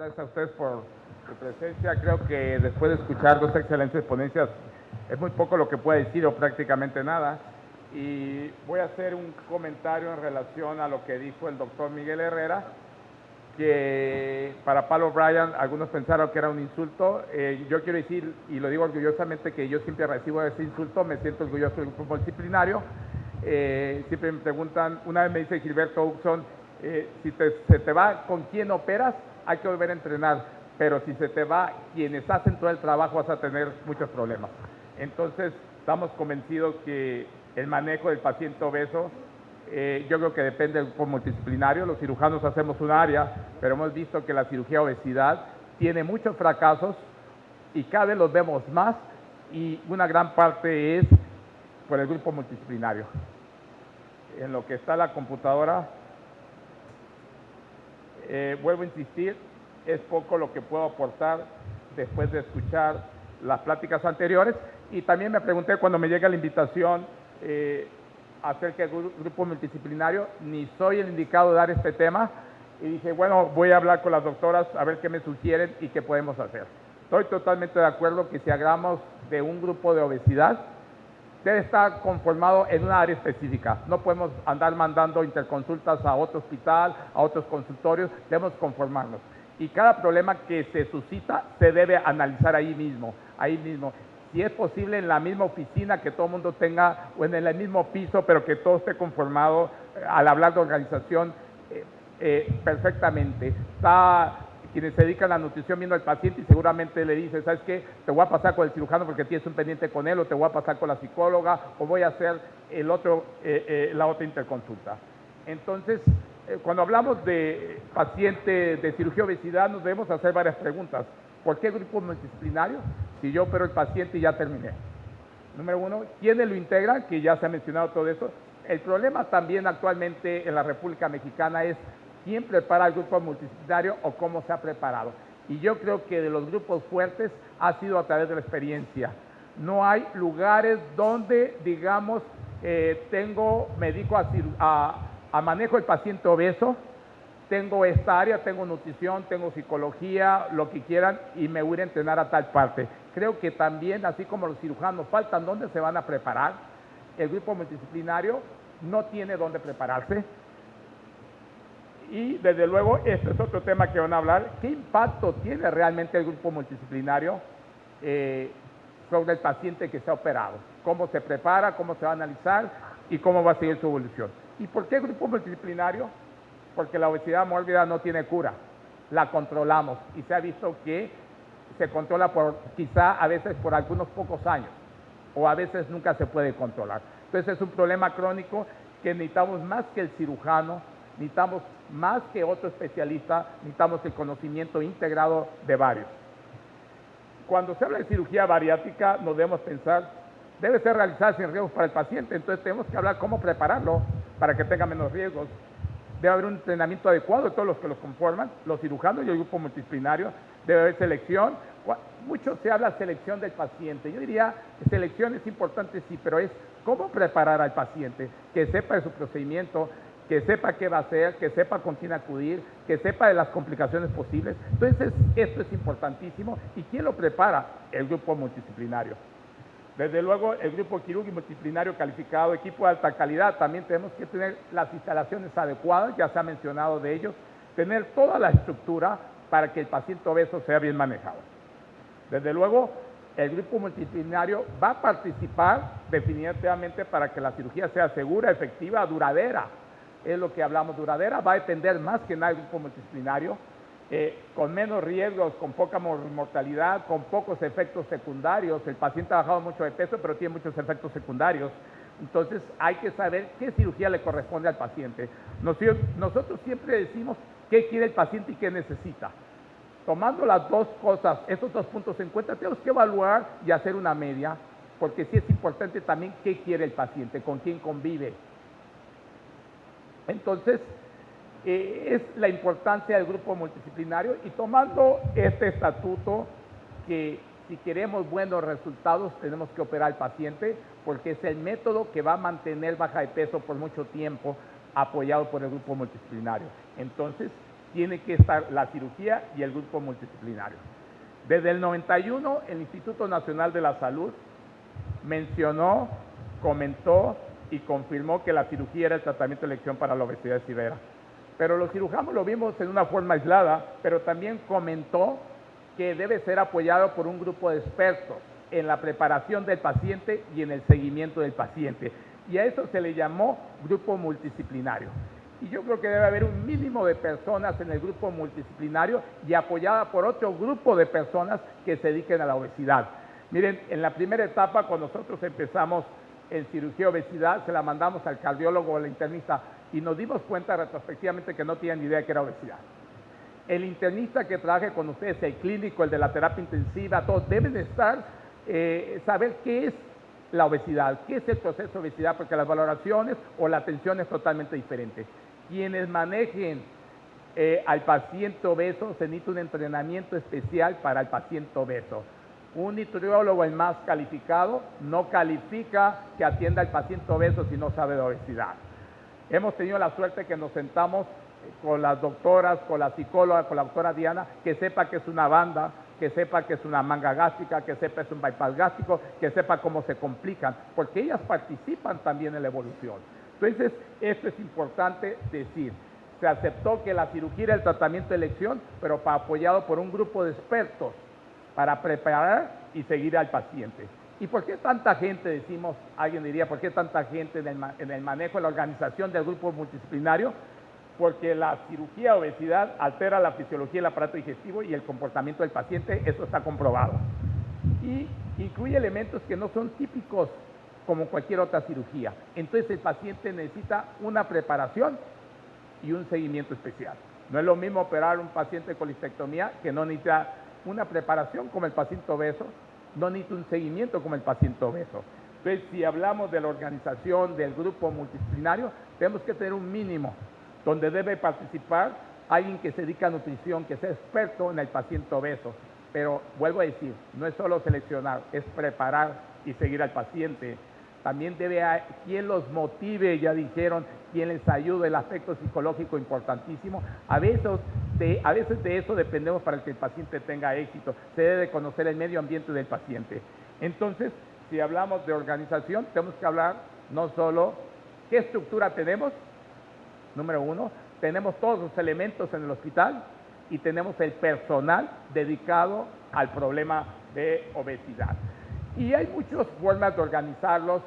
gracias a ustedes por su presencia. Creo que después de escuchar dos excelentes ponencias, es muy poco lo que puedo decir o prácticamente nada. Y voy a hacer un comentario en relación a lo que dijo el doctor Miguel Herrera, que para Pablo Bryan algunos pensaron que era un insulto. Yo quiero decir, y lo digo orgullosamente, que yo siempre recibo ese insulto, me siento orgulloso del grupo disciplinario. Siempre me preguntan, una vez me dice Gilberto Uxon, si se te va con quién operas, hay que volver a entrenar, pero si se te va quienes hacen todo el trabajo vas a tener muchos problemas. Entonces, estamos convencidos que el manejo del paciente obeso, yo creo que depende del grupo multidisciplinario. Los cirujanos hacemos un área, pero hemos visto que la cirugía obesidad tiene muchos fracasos y cada vez los vemos más, y una gran parte es por el grupo multidisciplinario. En lo que está la computadora, vuelvo a insistir, es poco lo que puedo aportar después de escuchar las pláticas anteriores. Y también me pregunté cuando me llega la invitación acerca del grupo multidisciplinario, ni soy el indicado de dar este tema, y dije, bueno, voy a hablar con las doctoras a ver qué me sugieren y qué podemos hacer. Estoy totalmente de acuerdo que si hablamos de un grupo de obesidad, debe estar conformado en una área específica. No podemos andar mandando interconsultas a otro hospital, a otros consultorios, debemos conformarnos. Y cada problema que se suscita se debe analizar ahí mismo. Si es posible en la misma oficina, que todo el mundo tenga, o en el mismo piso, pero que todo esté conformado, al hablar de organización, perfectamente. Está quienes se dedican a la nutrición viendo al paciente y seguramente le dice, ¿sabes qué? Te voy a pasar con el cirujano porque tienes un pendiente con él, o te voy a pasar con la psicóloga, o voy a hacer la otra interconsulta. Entonces, cuando hablamos de paciente de cirugía obesidad, nos debemos hacer varias preguntas. ¿Por qué grupo multidisciplinario? Si yo opero el paciente y ya terminé. Número uno, ¿quiénes lo integran? Que ya se ha mencionado todo eso. El problema también actualmente en la República Mexicana es quién prepara el grupo multidisciplinario o cómo se ha preparado. Y yo creo que de los grupos fuertes ha sido a través de la experiencia. No hay lugares donde, digamos, me dedico a manejo del paciente obeso, tengo esta área, tengo nutrición, tengo psicología, lo que quieran, y me voy a entrenar a tal parte. Creo que también, así como los cirujanos faltan dónde se van a preparar, el grupo multidisciplinario no tiene dónde prepararse. Y desde luego, este es otro tema que van a hablar, ¿qué impacto tiene realmente el grupo multidisciplinario sobre el paciente que se ha operado? ¿Cómo se prepara, cómo se va a analizar y cómo va a seguir su evolución? ¿Y por qué grupo multidisciplinario? Porque la obesidad mórbida no tiene cura, la controlamos, y se ha visto que se controla quizá a veces por algunos pocos años, o a veces nunca se puede controlar. Entonces es un problema crónico que necesitamos más que el cirujano, necesitamos más que otro especialista, necesitamos el conocimiento integrado de varios. Cuando se habla de cirugía bariátrica, nos debemos pensar, debe ser realizada sin riesgos para el paciente, entonces tenemos que hablar cómo prepararlo para que tenga menos riesgos. Debe haber un entrenamiento adecuado de todos los que los conforman, los cirujanos y el grupo multidisciplinario. Debe haber selección. Mucho se habla de selección del paciente. Yo diría que selección es importante, sí, pero es cómo preparar al paciente, que sepa de su procedimiento, que sepa qué va a hacer, que sepa con quién acudir, que sepa de las complicaciones posibles. Entonces, esto es importantísimo. ¿Y quién lo prepara? El grupo multidisciplinario. Desde luego, el grupo quirúrgico multidisciplinario calificado, equipo de alta calidad, también tenemos que tener las instalaciones adecuadas, ya se ha mencionado de ellos, tener toda la estructura para que el paciente obeso sea bien manejado. Desde luego, el grupo multidisciplinario va a participar definitivamente para que la cirugía sea segura, efectiva, duradera. Es lo que hablamos, duradera, va a depender más que nada del grupo multidisciplinario, con menos riesgos, con poca mortalidad, con pocos efectos secundarios. El paciente ha bajado mucho de peso, pero tiene muchos efectos secundarios. Entonces, hay que saber qué cirugía le corresponde al paciente. Nosotros siempre decimos qué quiere el paciente y qué necesita. Tomando las dos cosas, estos dos puntos en cuenta, tenemos que evaluar y hacer una media, porque sí es importante también qué quiere el paciente, con quién convive. Entonces, es la importancia del grupo multidisciplinario, y tomando este estatuto, que si queremos buenos resultados tenemos que operar al paciente, porque es el método que va a mantener baja de peso por mucho tiempo, apoyado por el grupo multidisciplinario. Entonces, tiene que estar la cirugía y el grupo multidisciplinario. Desde el 91, el Instituto Nacional de la Salud mencionó, comentó y confirmó que la cirugía era el tratamiento de elección para la obesidad severa. Pero los cirujanos lo vimos en una forma aislada, pero también comentó que debe ser apoyado por un grupo de expertos en la preparación del paciente y en el seguimiento del paciente. Y a eso se le llamó grupo multidisciplinario. Y yo creo que debe haber un mínimo de personas en el grupo multidisciplinario y apoyada por otro grupo de personas que se dediquen a la obesidad. Miren, en la primera etapa, cuando nosotros empezamos en cirugía obesidad, se la mandamos al cardiólogo o al internista y nos dimos cuenta retrospectivamente que no tenían ni idea de qué era obesidad. El internista que trabaje con ustedes, el clínico, el de la terapia intensiva, todos deben de saber qué es la obesidad, qué es el proceso de obesidad, porque las valoraciones o la atención es totalmente diferente. Quienes manejen al paciente obeso, se necesita un entrenamiento especial para el paciente obeso. Un nutriólogo, el más calificado, no califica que atienda al paciente obeso si no sabe de obesidad. Hemos tenido la suerte que nos sentamos con las doctoras, con la psicóloga, con la doctora Diana, que sepa que es una banda, que sepa que es una manga gástrica, que sepa que es un bypass gástrico, que sepa cómo se complican, porque ellas participan también en la evolución. Entonces, esto es importante decir. Se aceptó que la cirugía era el tratamiento de elección, pero apoyado por un grupo de expertos para preparar y seguir al paciente. ¿Y por qué tanta gente, decimos, alguien diría, por qué tanta gente en el manejo, en la organización del grupo multidisciplinario? Porque la cirugía de obesidad altera la fisiología del aparato digestivo y el comportamiento del paciente, eso está comprobado. Y incluye elementos que no son típicos como cualquier otra cirugía. Entonces el paciente necesita una preparación y un seguimiento especial. No es lo mismo operar a un paciente con colistectomía que no necesita una preparación como el paciente obeso, no necesita un seguimiento como el paciente obeso. Entonces, si hablamos de la organización del grupo multidisciplinario, tenemos que tener un mínimo donde debe participar alguien que se dedica a nutrición, que sea experto en el paciente obeso. Pero vuelvo a decir, no es solo seleccionar, es preparar y seguir al paciente. También debe haber quien los motive, ya dijeron, quien les ayude, el aspecto psicológico importantísimo. A veces de eso dependemos para que el paciente tenga éxito. Se debe conocer el medio ambiente del paciente. Entonces, si hablamos de organización, tenemos que hablar no solo qué estructura tenemos. Número uno, tenemos todos los elementos en el hospital y tenemos el personal dedicado al problema de obesidad. Y hay muchas formas de organizarlos,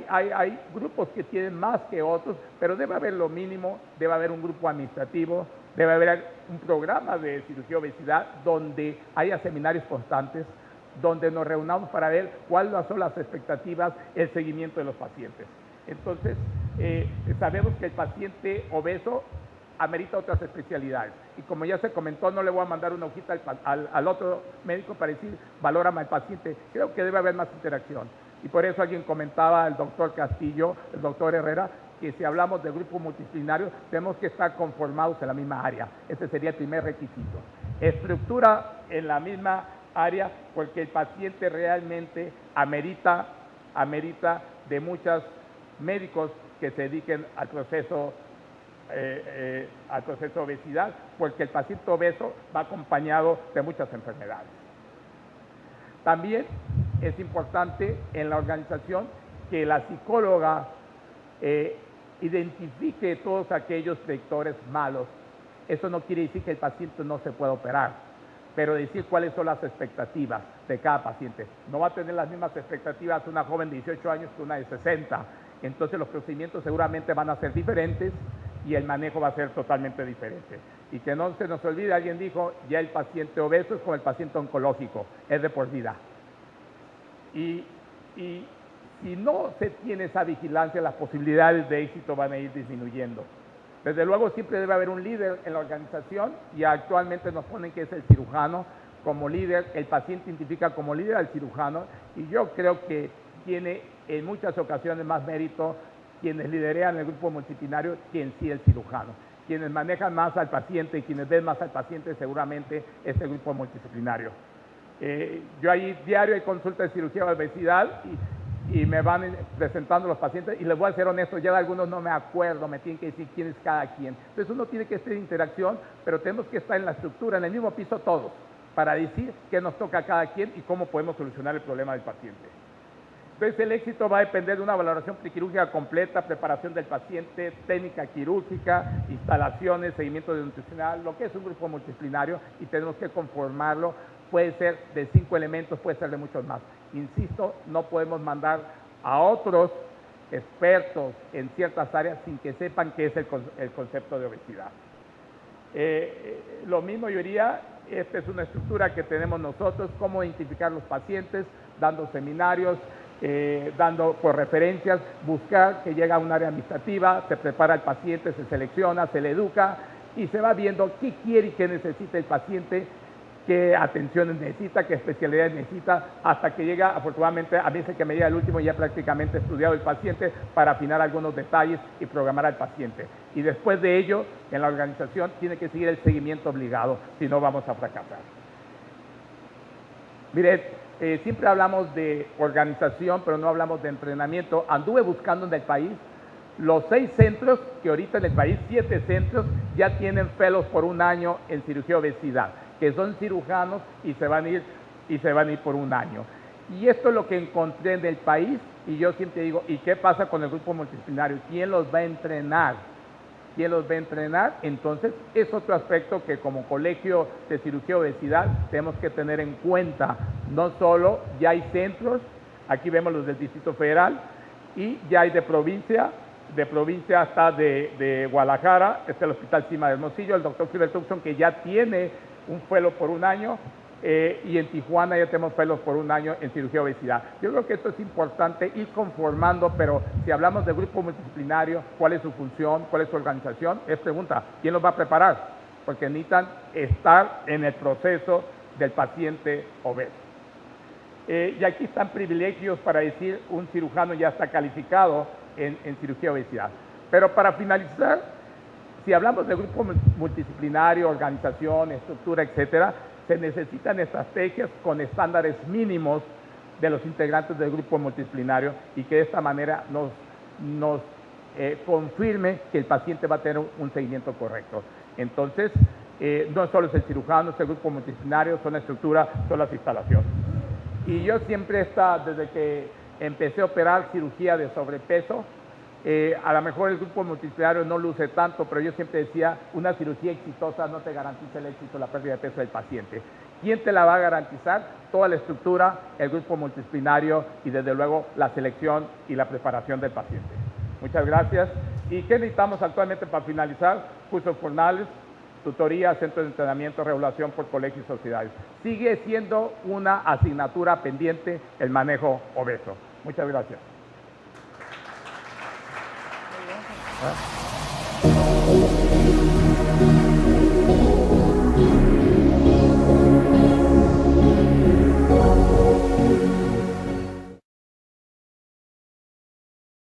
hay grupos que tienen más que otros, pero debe haber lo mínimo, debe haber un grupo administrativo, debe haber un programa de cirugía de obesidad donde haya seminarios constantes, donde nos reunamos para ver cuáles son las expectativas, el seguimiento de los pacientes. Entonces, sabemos que el paciente obeso amerita otras especialidades. Y como ya se comentó, no le voy a mandar una hojita al otro médico para decir, valórame al paciente. Creo que debe haber más interacción. Y por eso alguien comentaba, el doctor Castillo, el doctor Herrera, que si hablamos de grupo multidisciplinario, tenemos que estar conformados en la misma área. Ese sería el primer requisito. Estructura en la misma área, porque el paciente realmente amerita de muchos médicos que se dediquen al proceso de obesidad, porque el paciente obeso va acompañado de muchas enfermedades. También es importante en la organización que la psicóloga identifique todos aquellos vectores malos. Eso no quiere decir que el paciente no se pueda operar, pero decir cuáles son las expectativas de cada paciente. No va a tener las mismas expectativas una joven de 18 años que una de 60. Entonces los procedimientos seguramente van a ser diferentes y el manejo va a ser totalmente diferente. Y que no se nos olvide, alguien dijo, ya el paciente obeso es como el paciente oncológico, es de por vida. Y si no se tiene esa vigilancia, las posibilidades de éxito van a ir disminuyendo. Desde luego siempre debe haber un líder en la organización y actualmente nos ponen que es el cirujano como líder, el paciente identifica como líder al cirujano y yo creo que tiene en muchas ocasiones más mérito quienes liderean el grupo multidisciplinario que en sí el cirujano. Quienes manejan más al paciente y quienes ven más al paciente seguramente es el grupo multidisciplinario. Yo ahí diario hay consulta de cirugía de obesidad y me van presentando los pacientes y les voy a ser honesto, ya de algunos no me acuerdo, me tienen que decir quién es cada quien. Entonces uno tiene que estar en interacción, pero tenemos que estar en la estructura, en el mismo piso todos, para decir qué nos toca a cada quien y cómo podemos solucionar el problema del paciente. Entonces el éxito va a depender de una valoración prequirúrgica completa, preparación del paciente, técnica quirúrgica, instalaciones, seguimiento nutricional, lo que es un grupo multidisciplinario y tenemos que conformarlo. Puede ser de 5 elementos, puede ser de muchos más. Insisto, no podemos mandar a otros expertos en ciertas áreas sin que sepan qué es el concepto de obesidad. Lo mismo yo diría, esta es una estructura que tenemos nosotros, cómo identificar los pacientes, dando seminarios, dando por referencias, buscar que llega a un área administrativa, se prepara el paciente, se selecciona, se le educa y se va viendo qué quiere y qué necesita el paciente, qué atenciones necesita, qué especialidades necesita, hasta que llega, afortunadamente, a veces que me llega el último ya prácticamente estudiado el paciente para afinar algunos detalles y programar al paciente. Y después de ello, en la organización tiene que seguir el seguimiento obligado, si no vamos a fracasar. Mire, siempre hablamos de organización, pero no hablamos de entrenamiento. Anduve buscando en el país los 6 centros, que ahorita en el país 7 centros ya tienen fellows por 1 año en cirugía obesidad, que son cirujanos y se van a ir por 1 año. Y esto es lo que encontré en el país y yo siempre digo, ¿y qué pasa con el grupo multidisciplinario? ¿Quién los va a entrenar? ¿Quién los va a entrenar? Entonces, es otro aspecto que como colegio de cirugía obesidad tenemos que tener en cuenta. No solo ya hay centros, aquí vemos los del Distrito Federal, y ya hay de provincia hasta de Guadalajara, está el Hospital Cima de Hermosillo, el doctor Philbert Tucson, que ya tiene un fellow por 1 año, y en Tijuana ya tenemos fellows por 1 año en cirugía obesidad. Yo creo que esto es importante ir conformando, pero si hablamos de grupo multidisciplinario, ¿cuál es su función? ¿Cuál es su organización? Es pregunta, ¿quién los va a preparar? Porque necesitan estar en el proceso del paciente obeso. Y aquí están privilegios para decir un cirujano ya está calificado en cirugía obesidad. Pero para finalizar, si hablamos de grupo multidisciplinario, organización, estructura, etcétera, se necesitan estrategias con estándares mínimos de los integrantes del grupo multidisciplinario y que de esta manera nos confirme que el paciente va a tener un seguimiento correcto. Entonces, no solo es el cirujano, es el grupo multidisciplinario, son la estructura, son las instalaciones. Y yo siempre desde que empecé a operar cirugía de sobrepeso, a lo mejor el grupo multidisciplinario no luce tanto, pero yo siempre decía, una cirugía exitosa no te garantiza el éxito, la pérdida de peso del paciente. ¿Quién te la va a garantizar? Toda la estructura, el grupo multidisciplinario y desde luego la selección y la preparación del paciente. Muchas gracias. ¿Y qué necesitamos actualmente para finalizar? Cursos formales, tutoría, centros de entrenamiento, regulación por colegios y sociedades. Sigue siendo una asignatura pendiente el manejo obeso. Muchas gracias.